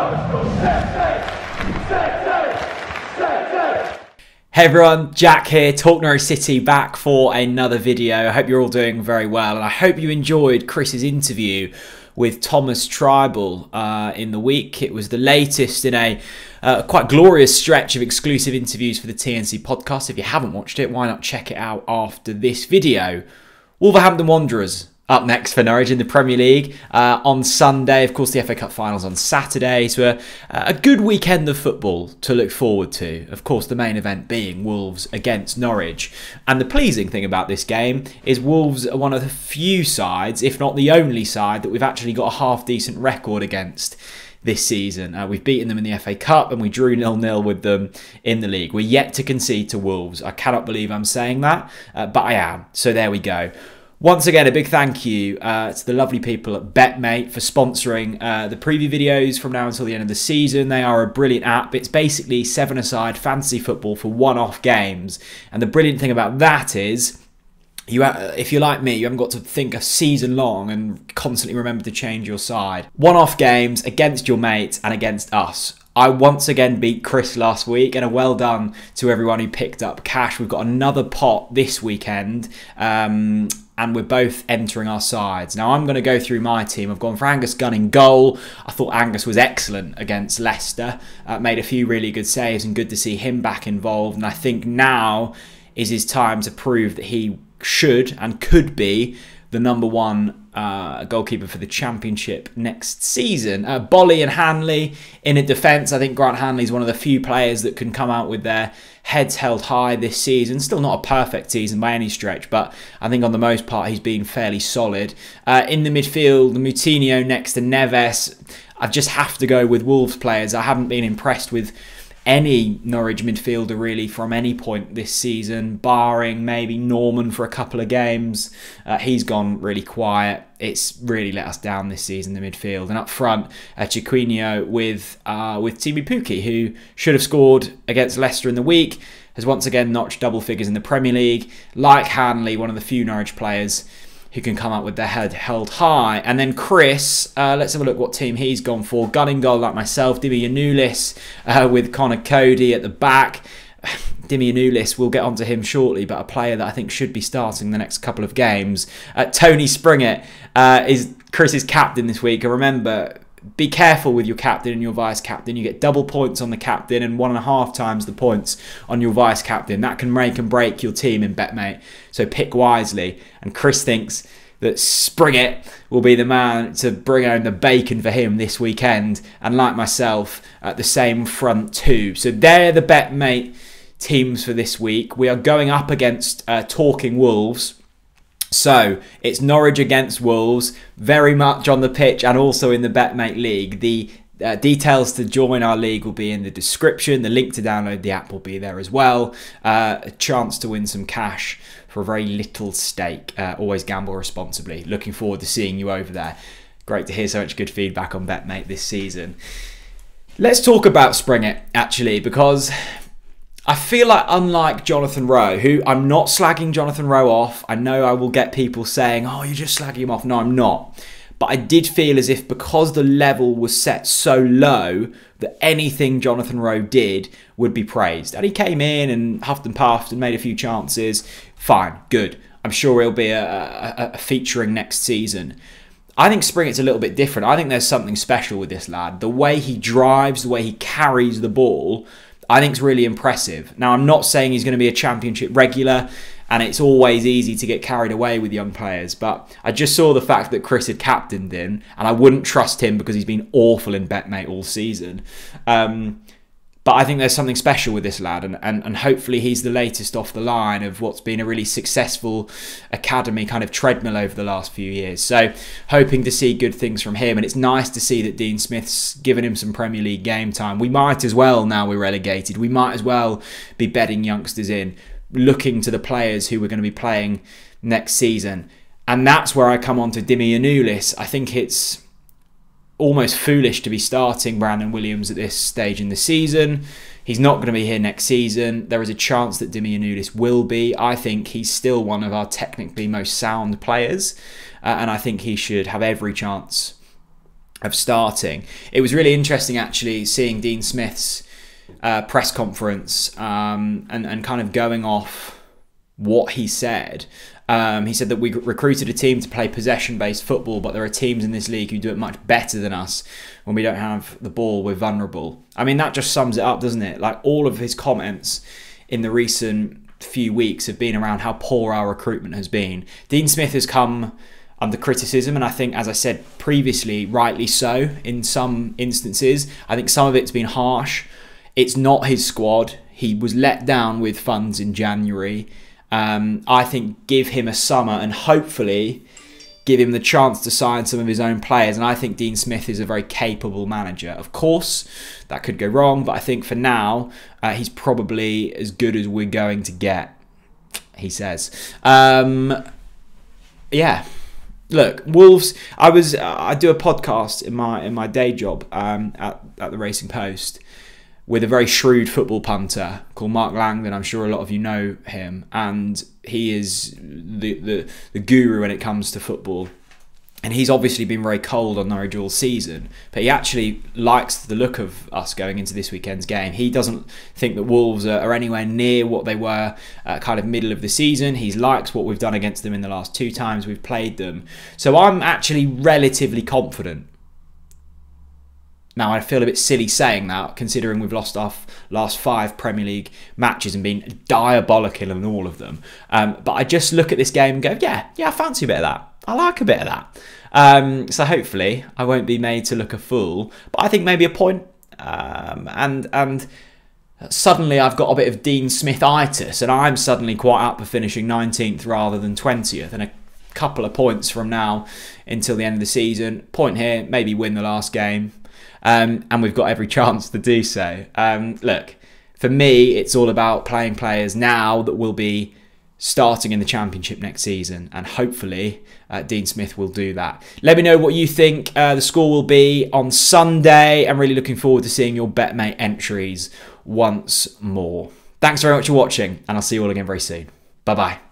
Hey everyone, Jack here, TalkNorwichCity, back for another video. I hope you're all doing very well, and I hope you enjoyed Chris's interview with Thomas Tribal in the week. It was the latest in a quite glorious stretch of exclusive interviews for the TNC podcast. If you haven't watched it, why not check it out after this video? Wolverhampton Wanderers up next for Norwich in the Premier League on Sunday. Of course, the FA Cup finals on Saturday. So a good weekend of football to look forward to. Of course, the main event being Wolves against Norwich. And the pleasing thing about this game is Wolves are one of the few sides, if not the only side, that we've actually got a half-decent record against this season. We've beaten them in the FA Cup and we drew 0-0 with them in the league. We're yet to concede to Wolves. I cannot believe I'm saying that, but I am. So there we go. Once again, a big thank you to the lovely people at BetMate for sponsoring the preview videos from now until the end of the season. They are a brilliant app. It's basically seven-a-side fantasy football for one-off games. And the brilliant thing about that is, if you're like me, you haven't got to think a season long and constantly remember to change your side. One-off games against your mates and against us. I once again beat Chris last week, and a well done to everyone who picked up cash. We've got another pot this weekend, and we're both entering our sides. Now, I'm going to go through my team. I've gone for Angus Gunn in goal. I thought Angus was excellent against Leicester. Made a few really good saves, and good to see him back involved. And I think now is his time to prove that he should and could be the #1 goalkeeper for the Championship next season. Bolly and Hanley in a defence. I think Grant Hanley is one of the few players that can come out with their heads held high this season. Still not a perfect season by any stretch, but I think on the most part he's been fairly solid. In the midfield, Moutinho next to Neves. I just have to go with Wolves players. I haven't been impressed with any Norwich midfielder really from any point this season, barring maybe Norman for a couple of games. He's gone really quiet. It's really let us down this season, the midfield. And up front, Chiquinho with Timu Pukki, who should have scored against Leicester in the week, has once again notched double figures in the Premier League. Like Hanley, one of the few Norwich players who can come up with their head held high. And then Chris, let's have a look what team he's gone for. Gunn in goal like myself. Dimi Yanulis with Connor Cody at the back. Dimi Yanulis, we'll get onto him shortly, but a player that I think should be starting the next couple of games. Tony Springett is Chris's captain this week. And remember, be careful with your captain and your vice-captain. You get double points on the captain and 1.5 times the points on your vice-captain. That can make and break your team in BetMate. So pick wisely. And Chris thinks that Springett will be the man to bring home the bacon for him this weekend. And like myself, at the same front too. So they're the BetMate teams for this week. We are going up against Talking Wolves. So it's Norwich against Wolves, very much on the pitch and also in the BetMate League. The details to join our league will be in the description. The link to download the app will be there as well. A chance to win some cash for a very little stake. Always gamble responsibly. Looking forward to seeing you over there. Great to hear so much good feedback on BetMate this season. Let's talk about Springett, actually, because I feel like, unlike Jonathan Rowe, who I'm not slagging Jonathan Rowe off. I know I will get people saying, oh, you're just slagging him off. No, I'm not. But I did feel as if because the level was set so low that anything Jonathan Rowe did would be praised. And he came in and huffed and puffed and made a few chances. Fine, good. I'm sure he'll be a featuring next season. I think Springett's a little bit different. I think there's something special with this lad. The way he drives, the way he carries the ball, I think it's really impressive. Now, I'm not saying he's going to be a Championship regular, and it's always easy to get carried away with young players, but I just saw the fact that Chris had captained him, and I wouldn't trust him because he's been awful in BetMate all season. But I think there's something special with this lad, and hopefully he's the latest off the line of what's been a really successful academy kind of treadmill over the last few years. So hoping to see good things from him, and it's nice to see that Dean Smith's given him some Premier League game time. We might as well, now we're relegated, we might as well be bedding youngsters in, looking to the players who we're going to be playing next season. And that's where I come on to Dimi Yanulis. I think it's almost foolish to be starting Brandon Williams at this stage in the season. He's not going to be here next season. There is a chance that Dimi Yanulis will be. I think he's still one of our technically most sound players, and I think he should have every chance of starting. It was really interesting actually seeing Dean Smith's press conference and kind of going off what he said. He said that we recruited a team to play possession-based football, but there are teams in this league who do it much better than us. When we don't have the ball, we're vulnerable. I mean, that just sums it up, doesn't it? Like, all of his comments in the recent few weeks have been around how poor our recruitment has been. Dean Smith has come under criticism, and I think, as I said previously, rightly so in some instances. I think some of it's been harsh. It's not his squad. He was let down with funds in January. I think give him a summer and hopefully give him the chance to sign some of his own players. And I think Dean Smith is a very capable manager. Of course, that could go wrong, but I think for now, he's probably as good as we're going to get, he says. Yeah. Look, Wolves. I do a podcast in my day job at the Racing Post with a very shrewd football punter called Mark Langdon. I'm sure a lot of you know him, and he is the guru when it comes to football. And he's obviously been very cold on Norwich all season, but he actually likes the look of us going into this weekend's game. He doesn't think that Wolves are anywhere near what they were kind of middle of the season. He likes what we've done against them in the last 2 times we've played them. So I'm actually relatively confident. Now, I feel a bit silly saying that, considering we've lost our last 5 Premier League matches and been diabolical in all of them. But I just look at this game and go, yeah, I fancy a bit of that. I like a bit of that. So hopefully I won't be made to look a fool. But I think maybe a point. And suddenly I've got a bit of Dean Smith-itis, and I'm suddenly quite up for finishing 19th rather than 20th. And a couple of points from now until the end of the season. Point here, maybe win the last game. And we've got every chance to do so. Look, for me, it's all about playing players now that will be starting in the Championship next season, and hopefully Dean Smith will do that. Let me know what you think the score will be on Sunday. I'm really looking forward to seeing your BetMate entries once more. Thanks very much for watching, and I'll see you all again very soon. Bye-bye.